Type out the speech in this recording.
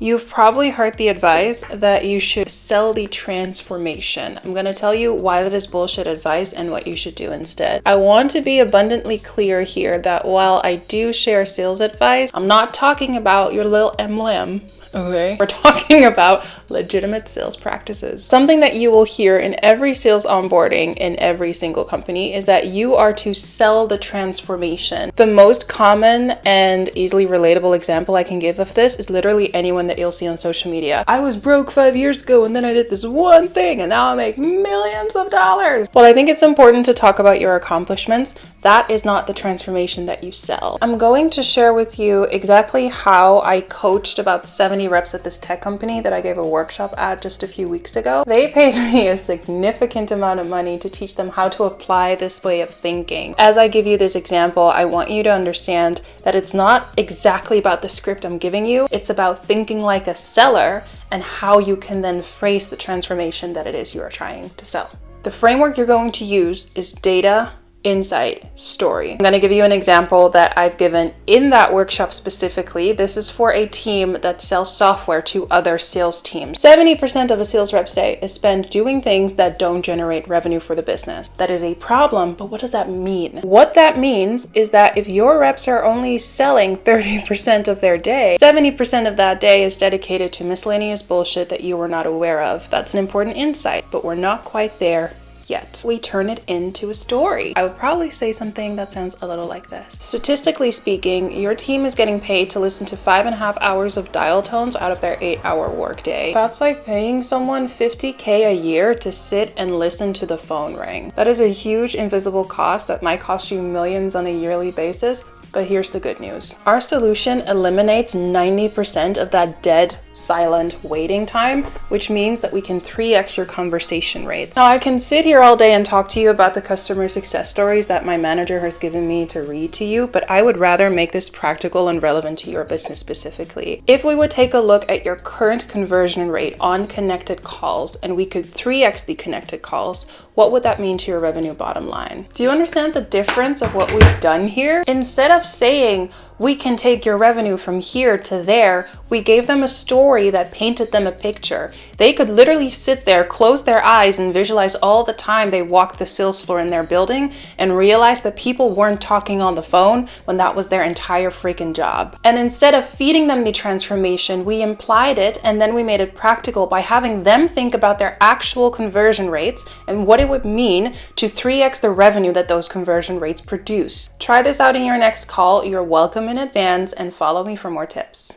You've probably heard the advice that you should sell the transformation. I'm going to tell you why that is bullshit advice and what you should do instead. I want to be abundantly clear here that while I do share sales advice, I'm not talking about your little emblem. Okay, we're talking about legitimate sales practices. Something that you will hear in every sales onboarding in every single company is that you are to sell the transformation. The most common and easily relatable example I can give of this is literally anyone that you'll see on social media. I was broke 5 years ago and then I did this one thing and now I make millions of dollars. Well, I think it's important to talk about your accomplishments. That is not the transformation that you sell. I'm going to share with you exactly how I coached about 70 reps at this tech company that I gave a workshop at just a few weeks ago. They paid me a significant amount of money to teach them how to apply this way of thinking. As I give you this example, I want you to understand that it's not exactly about the script I'm giving you. It's about thinking like a seller and how you can then phrase the transformation that it is you are trying to sell. The framework you're going to use is data, insight, story. I'm going to give you an example that I've given in that workshop specifically. This is for a team that sells software to other sales teams. 70% of a sales rep's day is spent doing things that don't generate revenue for the business. That is a problem, but what does that mean? What that means is that if your reps are only selling 30% of their day, 70% of that day is dedicated to miscellaneous bullshit that you were not aware of. That's an important insight, but we're not quite there yet. We turn it into a story. I would probably say something that sounds a little like this. Statistically speaking, your team is getting paid to listen to 5.5 hours of dial tones out of their 8-hour workday. That's like paying someone $50K a year to sit and listen to the phone ring. That is a huge invisible cost that might cost you millions on a yearly basis. But here's the good news. Our solution eliminates 90% of that dead, silent waiting time, which means that we can 3x your conversation rates. Now, I can sit here all day and talk to you about the customer success stories that my manager has given me to read to you, but I would rather make this practical and relevant to your business specifically. If we would take a look at your current conversion rate on connected calls and we could 3x the connected calls, what would that mean to your revenue bottom line? Do you understand the difference of what we've done here? Instead of saying, we can take your revenue from here to there, we gave them a story that painted them a picture. They could literally sit there, close their eyes, and visualize all the time they walked the sales floor in their building and realize that people weren't talking on the phone when that was their entire freaking job. And instead of feeding them the transformation, we implied it and then we made it practical by having them think about their actual conversion rates and what it would mean to 3x the revenue that those conversion rates produce. Try this out in your next call. You're welcome in advance and follow me for more tips.